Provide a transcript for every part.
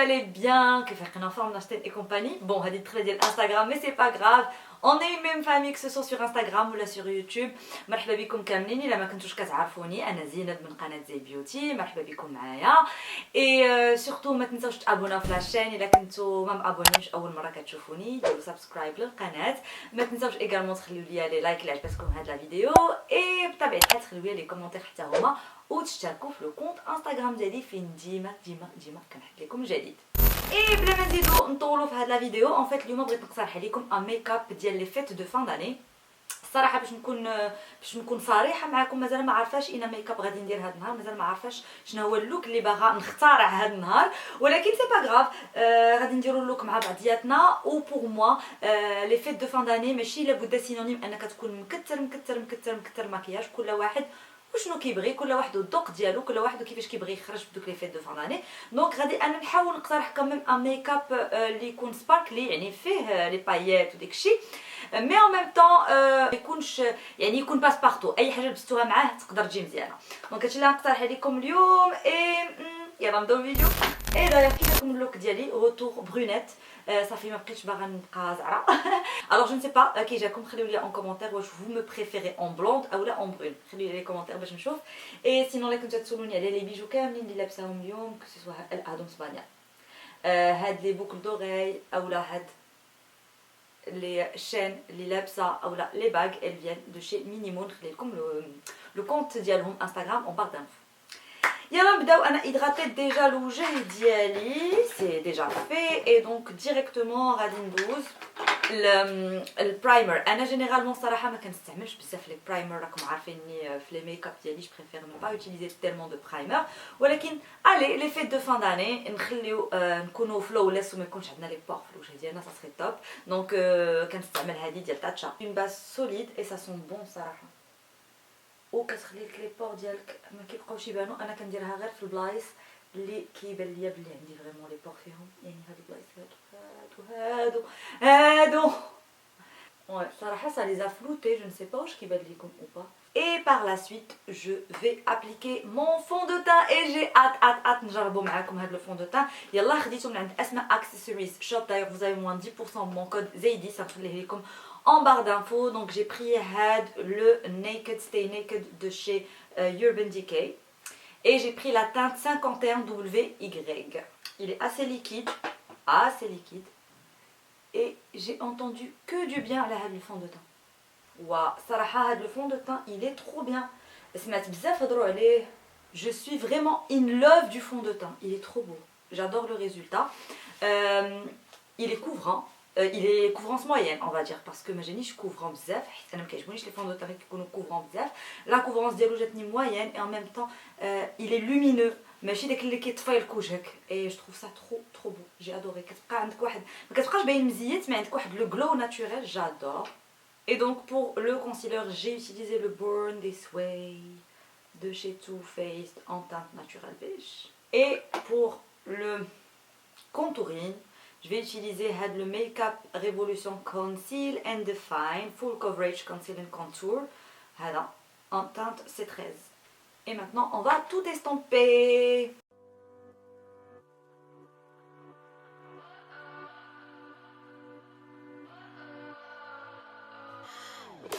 allez bien, que faire en forme d'acheter et compagnie. Bon, هذه très ديال Instagram mais c'est pas grave. On est une même famille que ce soit sur Instagram ou là sur YouTube. مرحبا بكم كاملين. الا ما كنتوش كتعرفوني انا زينب من قناه زي بيوتي. مرحبا بكم معايا. اي سورتو ما تنساوش تابوناو في لاشين الا كنتو ما مابونيش اول مره كتشوفوني. ديروا سبسكرايب للقناه. ما تنساوش ايغالمون تخليو لي لي لايك اللي عجبتكم هاد لا فيديو اي بطبيعه الحال تخليو لي لي كومونتير حتى هما وتشتركوا في لو كونت انستغرام ديالي فين ديما كنحط لكم جديد. اي بلا ما نزيدو نطولوا في هاد لا فيديو ان فيت اليوم بغيت نقترح عليكم ان ميك اب ديال لي فيت دو فان داني. الصراحه باش نكون صريحه معكم مازال ما عارفاش اين ميك اب غادي ندير هاد النهار. مازال ما عارفاش شنو هو اللوك اللي باغا نخترع هاد النهار ولكن سي با غراف. غادي نديروا اللوك مع بعضياتنا و بور موا لي فيت دو فان داني ماشي لابد سينونيم انك تكون مكتر مكياج. كل واحد وشنو كيبغي، كل واحد والذوق ديالو، كل واحد وكيفاش كيبغي يخرج بدوك لي فيت دو فان داني. دونك غادي انا نحاول نقترح كمان ان ميك اب اللي يكون سباركلي يعني فيه لي بايات وداكشي مي ان ميم طون يكونش يعني يكون باس بارتو. اي حاجه لبستوها معاه تقدر تجي مزيانه. دونك هادشي اللي غنقترح عليكم اليوم. اي يلا نبداو الفيديو. اي دايوغ كي جاكم اللوك ديالي روتور برونيت صافي ما بقيتش باغا نبقى زعرا. الوغ جو نسي با كي جاكم خليو لي ان كومونتير واش فو مو بريفيري اون بلوند اولا اون برون. خليو لي لي كومونتير باش نشوف. اي سينون اللي كنتو تسولوني على لي بيجو كاملين اللي لابساهم اليوم كو سوا هادو سبانيا هاد لي بوكل دوغاي اولا هاد لي شين اللي لابسه اولا لي باغ ال فيان دو شي مينيمون. نخلي لكم لو كونت ديالهم انستغرام اون بار دانفو. يلا نبداو. انا ادغاتيت ديجا الوجه ديالي سي ديجا في اي دونك ديريكتومون غادي ندوز البرايمر. انا جينيرالمون صراحه ما كنستعملش بزاف لي برايمر. راكم عارفيني في لي ميك اب ديالي جو بريفير نو با يوتيليزي تيلمون دو برايمر ولكن الي لي فيت دو فان داني نخليو نكونوا فلولس وما يكونش عندنا لي بور في الوجه ديالنا. سا سري توب. دونك كنستعمل هذه ديال تاتشا اون باز سوليد اي سا سون بون صراحه وكتخلي لك لي بور ديالك ما كيبقاوش يبانو. انا كنديرها غير في البلايص اللي كيبان ليا بلي عندي فريمون لي بور فيهم يعني هاد البلايص هادو ouais صراحه ça les a floutés. je ne sais pas واش كيبان لكم ou pas. et par la suite je vais appliquer mon fond de teint et j'ai hâte نجربوا معاكم هاد لو فون دو تان. يلا خديته من عند اسماء accessories shop. d'ailleurs vous avez moins 10% de mon code زيدي سنخليه لكم en barre d'infos. Donc j'ai pris le Naked Stay Naked de chez Urban Decay et j'ai pris la teinte 51WY. Il est assez liquide et j'ai entendu que du bien à le fond de teint. Waouh, صراحة le fond de teint il est trop bien. سمعت بزاف هضروا عليه. Je suis vraiment in love du fond de teint. Il est trop beau. J'adore le résultat. Il est couvrant. Il est couvrance moyenne on va dire parce que ما جانيش couvrant بزاف حيت انا ما كيعجبونيش لي فون دو تان كيكونوا couvrant بزاف. لا couvrance ديالو جاتني moyenne et en même temps il est lumineux ماشي داك اللي كيطفي لك وجهك. et je trouve ça trop beau. j'ai adoré. كتبقى عندك واحد ما كتبقاش باين مزيت mais عندك واحد le glow naturel. j'adore. et donc pour le concealer j'ai utilisé le Born This Way de chez Too Faced en teinte naturelle beige. et pour le contouring je vais utiliser le Makeup Revolution Conceal and Define Full Coverage Conceal and Contour en teinte C13. Et maintenant on va tout estomper.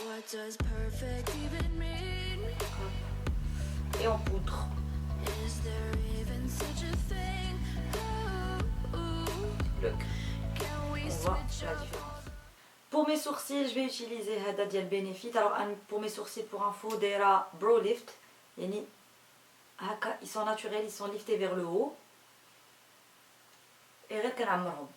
What does perfect even mean? Et en poudre. Is there even such a thing? Look. On voit la différence. Pour mes sourcils, je vais utiliser هذا ديال Benefit. Alors pour mes sourcils pour info, دايره Brow Lift. يعني هكا ils sont naturels, ils sont liftés vers le haut. et غير كنعمرهم.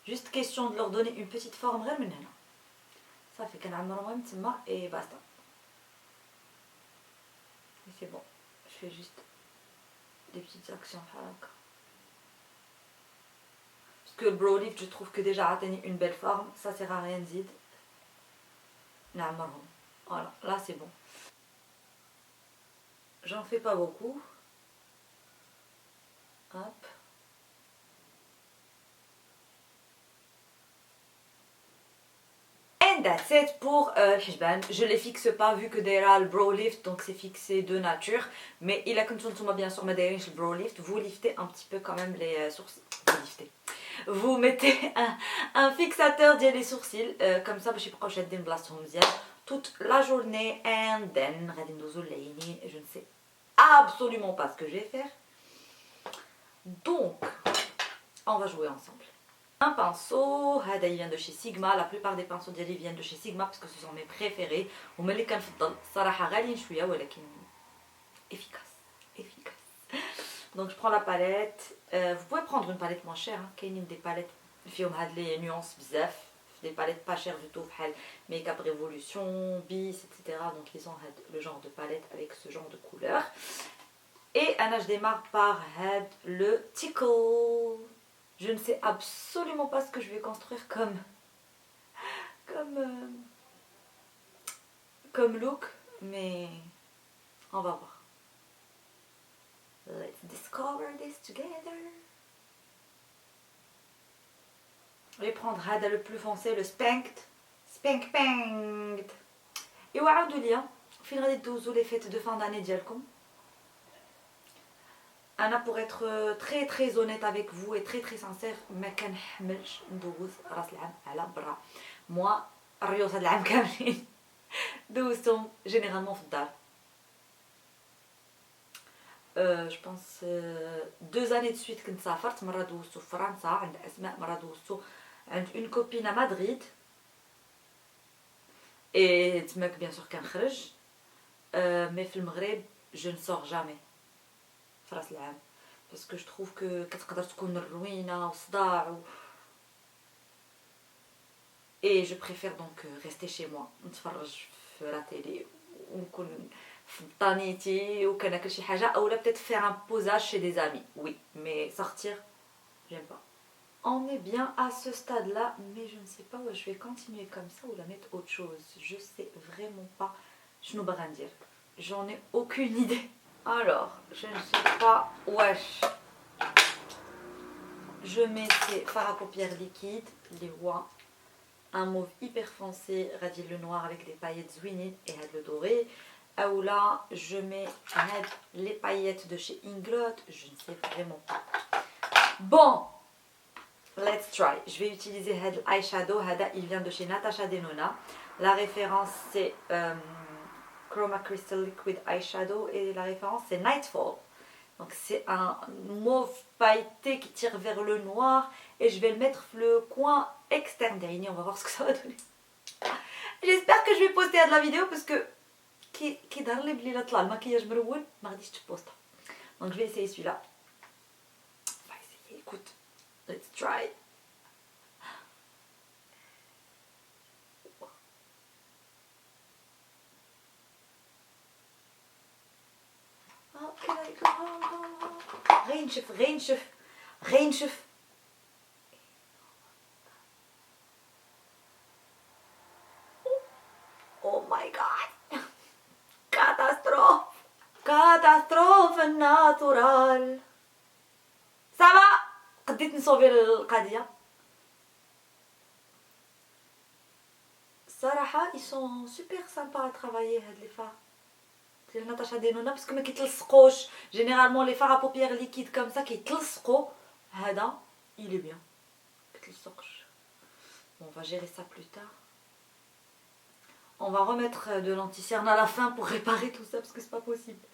juste question de leur donner une petite forme غير من هنا. صافي كنعمرهم غير من تما et basta. Et c'est bon, je fais juste des petites actions parce que le Brow Lift je trouve que déjà atteint une belle forme, ça sert à rien de zid. Voilà, là c'est bon. J'en fais pas beaucoup. Hop. And that's it pour الحجبان. Je les fixe pas vu que دايره le brow lift donc c'est fixé de nature, mais il a كنتو نتوما bien sûr ما دايرينش le brow lift, vous liftez un petit peu quand même les sourcils. Vous liftez. Vous mettez un fixateur ديال les sourcils comme ça باش يبقاو شادين بلاصتهم مزيان toute la journée and then غادي ندوزو للعينين. Je ne sais absolument pas ce que je vais faire. Donc on va jouer ensemble. Un pinceau, هذا il vient de chez Sigma. La plupart des pinceaux ديالي viennent de chez Sigma parce que ce sont mes préférés. هما اللي كنفضل الصراحه غاليين شويه ولكن efficace. Donc je prends la palette. Vous pouvez prendre une palette moins chère. كاينين des palettes فيهم هاد les nuances بزاف. Des palettes pas chères du tout بحال Makeup Revolution, Bis, etc. Donc ils ont le genre de palette avec ce genre de couleur. Et je démarre par le Tickle. Je ne sais absolument pas ce que je vais construire comme look, mais on va voir. Let's discover this together. Je vais prendre le plus foncé, le Spanked. Spanked. Et وعاودوا ليا فين غادي تدوزوا les fêtes de fin d'année ديالكم. أنا pour être très très honnête avec vous et très très sincère ما كنحملش ندوز راس العام على برا. moi الريوس هاد العام كاملين دوزتهم généralement في الدار. je pense 2 années de suite كنت سافرت. مرة دوزتو في فرنسا عند أسماء, مرة دوزتو عند une copine à Madrid. et تماك bien sûr كنخرج. mais في المغرب je ne sors jamais في راس العام باسكو جو تروف كو كتقدر تكون الروينه وصداع اي جو بريفير دونك ريستي شي موا نتفرج في لا تيلي ونكون في بطانيتي وكناكل شي حاجه اولا بتيت فير ان بوزاج شي دي زامي وي مي sortir j'aime pas. On est bien à ce stade là, mais je ne sais pas où je vais continuer comme ça ou la mettre autre chose. Je sais vraiment pas شنو باغا ندير, j'en ai aucune idée. Alors, je ne sais pas, wesh. Je mets ces fards à paupières liquides, les rois, un mauve hyper foncé, radis le noir avec des paillettes zouinides et le doré. Ou là, je mets les paillettes de chez Inglot, je ne sais vraiment pas. Bon, let's try. Je vais utiliser l'eyeshadow, il vient de chez Natasha Denona. La référence c'est Chroma Crystal Liquid Eyeshadow et la référence c'est Nightfall. Donc c'est un mauve pailleté qui tire vers le noir et je vais le mettre le coin externe d'Aini. On va voir ce que ça va donner. J'espère que je vais poster à de la vidéo parce que qui dans les blis là le maquillage مروول ما غاديش تبوست. Donc je vais essayer celui-là. On va essayer, écoute. Let's try. غين شوف oh my god catastrophe naturelle. ça va قديت نصوفي القضيه الصراحه. ils sont super sympas à travailler هاد les fards ديال ناتاشا دينونا باسكو ما كيتلصقوش. جينيرالمون لي فار ا بوبيير ليكيد كوم سا كيتلصقوا, هذا il est bien كيتلصقش. on va gérer ça plus tard. on va remettre de l'anti-cerne à la fin pour réparer tout ça parce que c'est pas possible.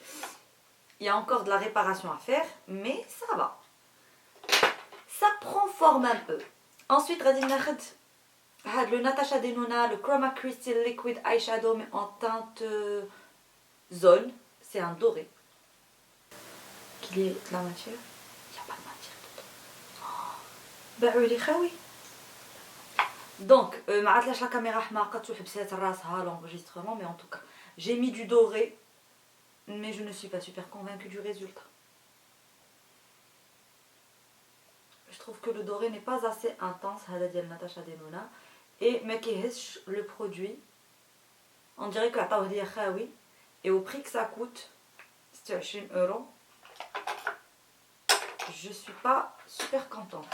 il y a encore de la réparation à faire mais ça va, ça prend forme un peu. ensuite غادي ناخذ هاد le Natasha Denona le Chroma Crystal Liquid Eyeshadow mais en teinte zone, c'est un doré. Qu'il y ait de la matière. Il n'y a pas de matière dedans. باعوا لي خاوي. Donc, ما عطلاش لا كاميرا حماقت وحبسات راسها l'enregistrement, mais en tout cas, j'ai mis du doré, mais je ne suis pas super convaincue du résultat. Je trouve que le doré n'est pas assez intense, هذا ديال Natasha Denona, et ما كيهزش le produit. On dirait que عطاوه ليا خاوي. Et au prix que ça coûte, c'est 20 €, je suis pas super contente.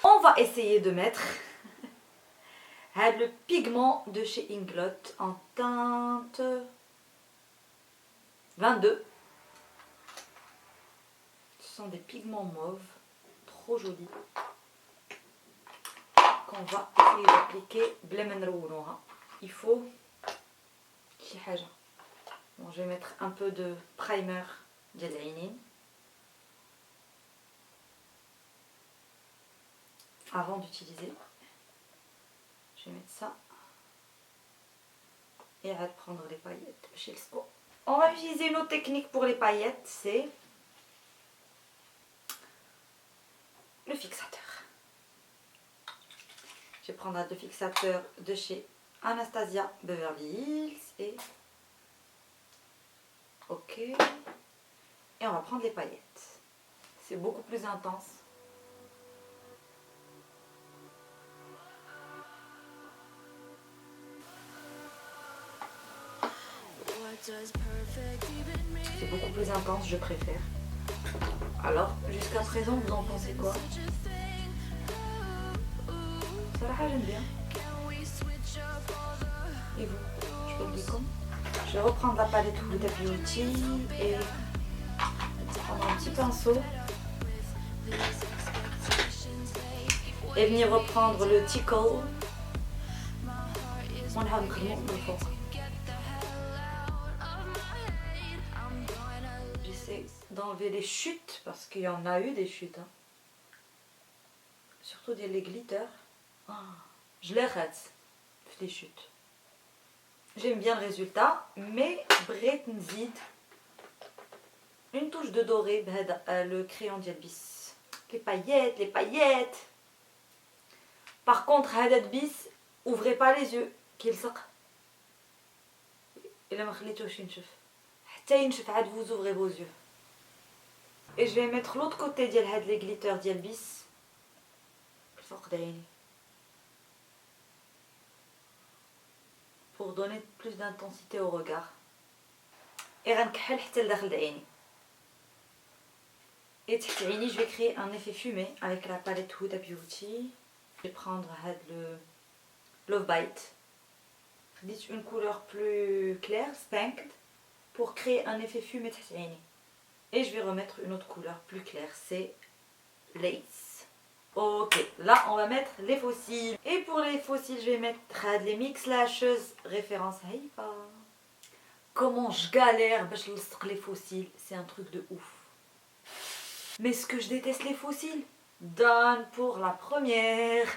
On va essayer de mettre le pigment de chez Inglot en teinte 22. Ce sont des pigments mauves, trop jolis, qu'on va essayer d'appliquer بلا ما نرونوها. Il faut شي حاجة. Bon, je vais mettre un peu de primer ديال العينين avant d'utiliser. Je vais mettre ça et à prendre les paillettes chez le Spo. On va utiliser une autre technique pour les paillettes, c'est le fixateur. Je vais prendre un fixateur de chez Anastasia Beverly Hills et ok, et on va prendre les paillettes. C'est beaucoup plus intense. C'est beaucoup plus intense, je préfère. Alors, jusqu'à présent, vous en pensez quoi? Ça j'aime bien. Et vous? Je peux le dire comme. Je vais reprendre la palette Huda Beauty et prendre un petit pinceau et venir reprendre le Tickle. J'essaie d'enlever les chutes parce qu'il y en a eu des chutes. Hein. Surtout des glitters. Je les rate, les chutes. J'aime bien le résultat, mais بغيت نزيد une touche de doré بهذا le crayon ديال bis. Les paillettes. Par contre, هذا bis, ouvrez pas les yeux كيلصق. إلا ما خليتوش ينشف. حتى ينشف عاد vous ouvrez vos yeux. Et je vais mettre l'autre côté ديال هاد les glitters ديال bis. الفوق د عيني. Pour donner plus d'intensité au regard. Et غنكحل حتى لداخل د عيني. Et تحت عيني je vais créer un effet fumé avec la palette Huda Beauty. Je vais prendre le Love Bite. Dites une couleur plus claire, spanked, pour créer un effet fumé تحت عيني. Et je vais remettre une autre couleur plus claire, c'est Lace. Ok, là on va mettre les fossiles. Et pour les fossiles, je vais mettre les Mix Lashes référence Haïfa. Comment je galère باش نلصق les fossiles, c'est un truc de ouf. Mais ce que je déteste les fossiles. Done pour la première.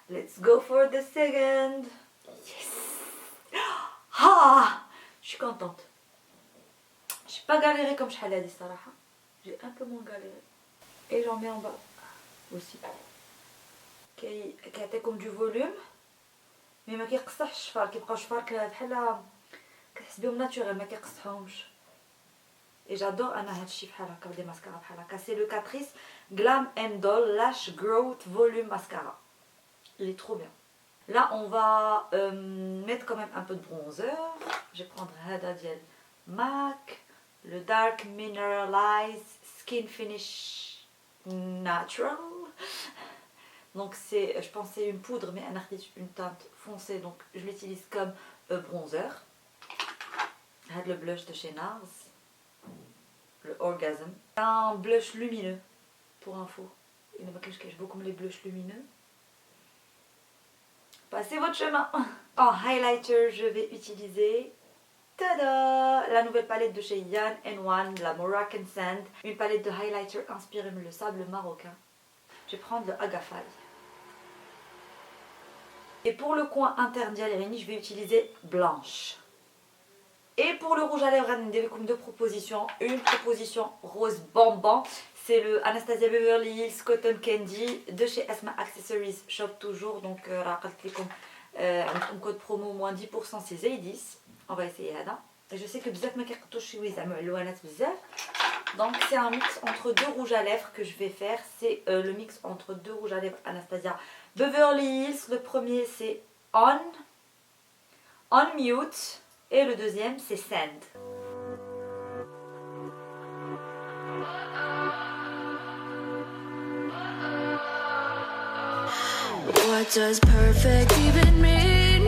Let's go for the second. Yes. Ah, je suis contente. J'ai pas galéré comme je l'ai dit صراحة. J'ai un peu moins galéré. Et j'en mets en bas aussi. كيعطيكم du volume. Mais ما كيقصحش الشفار, كيبقاو شفار بحال كتحسبيهم ناتوريل, ما كيقصحهمش. Et j'adore انا هادشي بحال هكا دي ماسكارا بحال هكا. C'est le Catrice Glam and Doll Lash Growth Volume Mascara. Il est trop bien. Là on va mettre quand même un peu de bronzer. Je vais prendre هذا ديال MAC, le Dark Mineralized Skin Finish Natural. Donc c'est, je pense c'est une poudre mais une teinte foncée, donc je l'utilise comme bronzer. Le blush de chez NARS, le Orgasm. Un blush lumineux, pour info. Il ne me cache beaucoup les blushs lumineux. Passez votre chemin. En highlighter, je vais utiliser tada, la nouvelle palette de chez Yan N1, la Moroccan Sand. Une palette de highlighter inspirée le sable marocain. Je vais prendre le Agafay. Et pour le coin interne de l'Irini, je vais utiliser blanche. Et pour le rouge à lèvres, deux propositions. Une proposition rose bonbon. C'est le Anastasia Beverly Hills Cotton Candy de chez Asma Accessories Shop toujours. Donc, un code promo moins 10%, c'est Zaydis. On va essayer là. Et je sais que bzaf ma cartouche bzaf. Donc c'est un mix entre deux rouges à lèvres que je vais faire. C'est le mix entre deux rouges à lèvres Anastasia Beverly Hills. Le premier c'est On Mute et le deuxième c'est Sand. What does perfect even mean?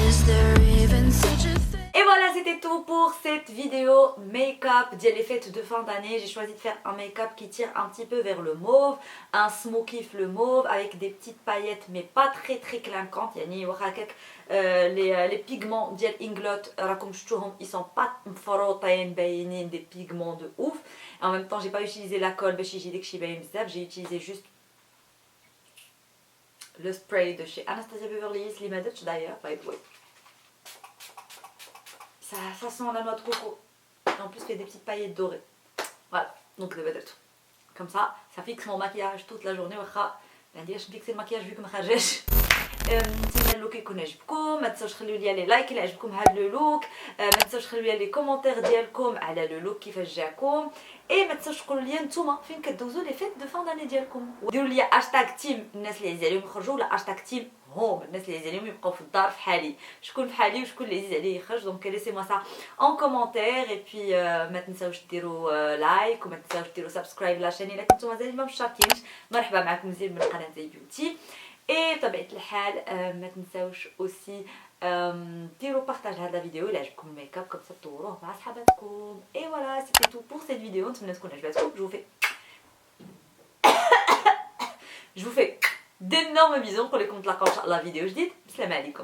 Is there even such a thing? Et voilà, c'était tout pour cette vidéo make-up ديال les fêtes de fin d'année. J'ai choisi de faire un make-up qui tire un petit peu vers le mauve, un smoky fleu mauve avec des petites paillettes mais pas très très clinquantes. يعني واخا هكاك les pigments ديال Inglot راكم شفتوهم, ils sont pas مفروطين باينين des pigments de ouf. Et en même temps, j'ai pas utilisé la colle باش يجي داكشي باين بزاف, j'ai utilisé juste le spray de chez Anastasia Beverly Hills اللي ما درتش d'ailleurs, by the way. Ça sent la noix de coco. Et en plus, il y a des petites paillettes dorées. Voilà, donc comme ça fixe mon maquillage toute la journée. Je vais fixer le maquillage vu que je ne suis نتمنى اللوك يكون عجبكم. ما تنساوش تخليو لي لي لايك الا عجبكم هذا لو لوك. ما تنساوش تخليو لي لي كومونتير ديالكم على لو لوك كيفاش جاكم. اي ما تنساوش تقولوا لي نتوما فين كدوزو لي فيت دو فان داني ديالكم, وديروا لي هاشتاغ تيم الناس اللي عزيز عليهم يخرجوا ولا هاشتاغ تيم هوم الناس اللي عزيز عليهم يبقاو في الدار في حالي. شكون في حالي وشكون اللي عزيز عليه يخرج. دونك ليسي موا سا ان كومونتير. اي بي ما تنساوش ديروا لايك وما تنساوش ديروا سبسكرايب لاشين الا كنتو مازال ما مشتركينش. مرحبا معكم زين من قناه زي بيوتي. اي بطبيعه الحال ما تنساوش اوسي ديروا بارطاج هاد لا فيديو الا عجبكم الميك اب كومسا تطوروه مع صحاباتكم. اي فوالا سيتي تو بور سيت فيديو. نتمنى تكون عجبتكم. je vous fais d'énormes bisous pour les comptes la vidéo جديد. بسلام عليكم.